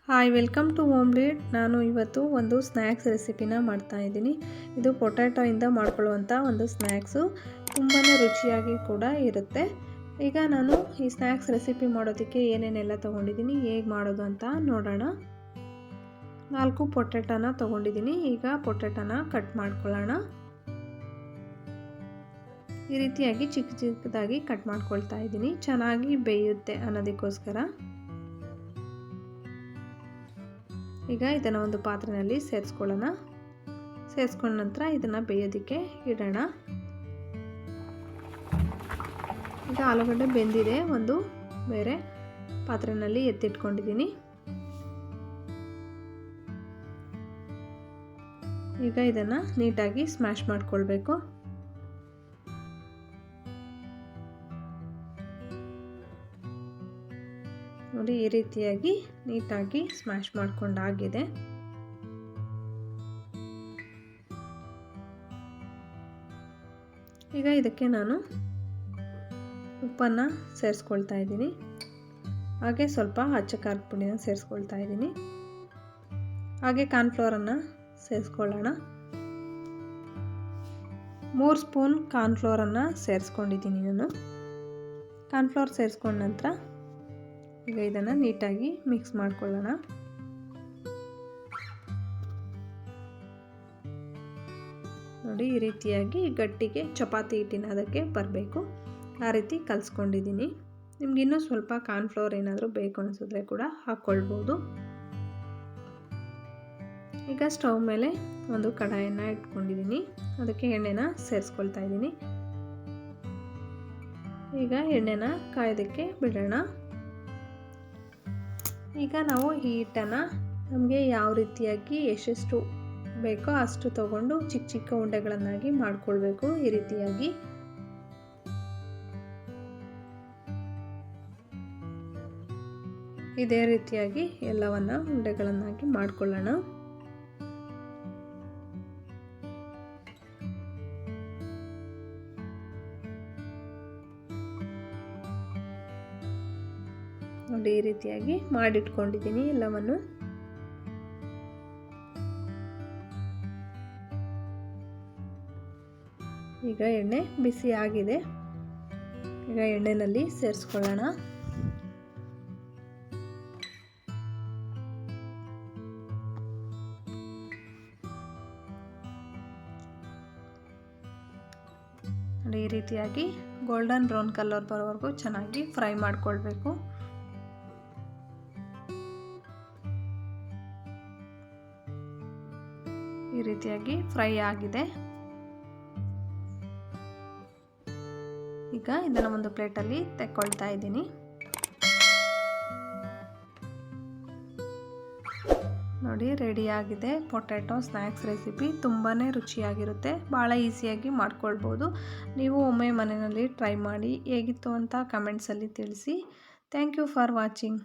Hi, welcome to Home Lead. ನಾನು ಇವತ್ತು ಒಂದು ಸ್ನ್ಯಾಕ್ಸ್ ರೆಸಿಪಿನ ಮಾಡ್ತಾಯಿದ್ದೀನಿ. ಇದು ಪೊಟ್ಯಾಟೋಯಿಂದ ಮಾಡ್ಕೊಳ್ಳುವಂಥ ಒಂದು ಸ್ನ್ಯಾಕ್ಸು. ತುಂಬಾ ರುಚಿಯಾಗಿ ಕೂಡ ಇರುತ್ತೆ. ಈಗ ನಾನು ಈ ಸ್ನ್ಯಾಕ್ಸ್ ರೆಸಿಪಿ ಮಾಡೋದಕ್ಕೆ ಏನೇನೆಲ್ಲ ತೊಗೊಂಡಿದ್ದೀನಿ, ಹೇಗೆ ಮಾಡೋದು ಅಂತ ನೋಡೋಣ. 4 ಪೊಟ್ಯಾಟೋನ ತೊಗೊಂಡಿದ್ದೀನಿ. ಈಗ ಪೊಟ್ಯಾಟೋನ ಕಟ್ ಮಾಡ್ಕೊಳ್ಳೋಣ. ಈ ರೀತಿಯಾಗಿ ಚಿಕ್ಕ ಚಿಕ್ಕದಾಗಿ ಕಟ್ ಮಾಡ್ಕೊಳ್ತಾ ಇದ್ದೀನಿ, ಚೆನ್ನಾಗಿ ಬೇಯುತ್ತೆ ಅನ್ನೋದಕ್ಕೋಸ್ಕರ. ಈಗ ಇದನ್ನು ಒಂದು ಪಾತ್ರೆಯಲ್ಲಿ ಸೇರಿಸ್ಕೊಳ್ಳೋಣ. ಸೇರಿಸ್ಕೊಂಡ ನಂತರ ಇದನ್ನು ಬೇಯೋದಕ್ಕೆ ಇಡೋಣ. ಈಗ ಆಲೂಗಡ್ಡೆ ಬೆಂದಿದೆ, ಒಂದು ಬೇರೆ ಪಾತ್ರೆಯಲ್ಲಿ ಎತ್ತಿಟ್ಕೊಂಡಿದ್ದೀನಿ. ಈಗ ಇದನ್ನು ನೀಟಾಗಿ ಸ್ಮ್ಯಾಶ್ ಮಾಡ್ಕೊಳ್ಬೇಕು. ನೋಡಿ, ಈ ರೀತಿಯಾಗಿ ನೀಟಾಗಿ ಸ್ಮ್ಯಾಶ್ ಮಾಡ್ಕೊಂಡಾಗಿದೆ. ಈಗ ಇದಕ್ಕೆ ನಾನು ಉಪ್ಪನ್ನು ಸೇರಿಸ್ಕೊಳ್ತಾ ಇದ್ದೀನಿ. ಹಾಗೆ ಸ್ವಲ್ಪ ಅಚ್ಚ ಖಾರದ ಪುಡಿನ ಸೇರಿಸ್ಕೊಳ್ತಾ ಇದ್ದೀನಿ. ಹಾಗೆ ಕಾರ್ನ್ಫ್ಲೋರನ್ನು ಸೇರಿಸ್ಕೊಳ್ಳೋಣ. 3 ಸ್ಪೂನ್ ಕಾರ್ನ್ಫ್ಲೋರನ್ನು ಸೇರಿಸ್ಕೊಂಡಿದ್ದೀನಿ ನಾನು. ಕಾರ್ನ್ಫ್ಲೋರ್ ಸೇರಿಸ್ಕೊಂಡ ನಂತರ ಈಗ ಇದನ್ನು ನೀಟಾಗಿ ಮಿಕ್ಸ್ ಮಾಡ್ಕೊಳ್ಳೋಣ. ನೋಡಿ, ಈ ರೀತಿಯಾಗಿ ಗಟ್ಟಿಗೆ ಚಪಾತಿ ಹಿಟ್ಟಿನ ಅದಕ್ಕೆ ಬರಬೇಕು, ಆ ರೀತಿ ಕಲಿಸ್ಕೊಂಡಿದ್ದೀನಿ. ನಿಮ್ಗೆ ಇನ್ನೂ ಸ್ವಲ್ಪ ಕಾರ್ನ್ಫ್ಲೋರ್ ಏನಾದರೂ ಬೇಕು ಅನಿಸಿದ್ರೆ ಕೂಡ ಹಾಕ್ಕೊಳ್ಬೋದು. ಈಗ ಸ್ಟವ್ ಮೇಲೆ ಒಂದು ಕಡಾಯನ್ನು ಇಟ್ಕೊಂಡಿದ್ದೀನಿ. ಅದಕ್ಕೆ ಎಣ್ಣೆನ ಸೇರಿಸ್ಕೊಳ್ತಾ ಇದ್ದೀನಿ. ಈಗ ಎಣ್ಣೆನ ಕಾಯೋದಕ್ಕೆ ಬಿಡೋಣ. ಈಗ ನಾವು ಈ ಹಿಟ್ಟನ್ನು ನಮಗೆ ಯಾವ ರೀತಿಯಾಗಿ ಎಷ್ಟೆಷ್ಟು ಬೇಕೋ ಅಷ್ಟು ತಗೊಂಡು ಚಿಕ್ಕ ಚಿಕ್ಕ ಉಂಡೆಗಳನ್ನಾಗಿ ಮಾಡಿಕೊಳ್ಬೇಕು. ಈ ರೀತಿಯಾಗಿ ಇದೇ ರೀತಿಯಾಗಿ ಎಲ್ಲವನ್ನ ಉಂಡೆಗಳನ್ನಾಗಿ ಮಾಡಿಕೊಳ್ಳೋಣ. ನೋಡಿ, ಈ ರೀತಿಯಾಗಿ ಮಾಡಿಟ್ಕೊಂಡಿದ್ದೀನಿ ಎಲ್ಲವನ್ನು. ಈಗ ಎಣ್ಣೆ ಬಿಸಿ ಆಗಿದೆ. ಈಗ ಎಣ್ಣೆಯಲ್ಲಿ ಸೇರಿಸ್ಕೊಳ್ಳೋಣ. ನೋಡಿ, ಈ ರೀತಿಯಾಗಿ ಗೋಲ್ಡನ್ ಬ್ರೌನ್ ಕಲರ್ ಬರೋವರೆಗೂ ಚೆನ್ನಾಗಿ ಫ್ರೈ ಮಾಡ್ಕೊಳ್ಬೇಕು. ಈ ರೀತಿಯಾಗಿ ಫ್ರೈ ಆಗಿದೆ. ಈಗ ಇದನ್ನು ಒಂದು ಪ್ಲೇಟಲ್ಲಿ ತೆಕ್ಕೊಳ್ತಾ ಇದ್ದೀನಿ. ನೋಡಿ, ರೆಡಿ ಆಗಿದೆ ಪೊಟ್ಯಾಟೊ ಸ್ನ್ಯಾಕ್ಸ್ ರೆಸಿಪಿ. ತುಂಬಾ ರುಚಿಯಾಗಿರುತ್ತೆ, ಭಾಳ ಈಸಿಯಾಗಿ ಮಾಡ್ಕೊಳ್ಬೋದು. ನೀವು ಒಮ್ಮೆ ಮನೆಯಲ್ಲಿ ಟ್ರೈ ಮಾಡಿ ಹೇಗಿತ್ತು ಅಂತ ಕಮೆಂಟ್ಸಲ್ಲಿ ತಿಳಿಸಿ. Thank you for watching.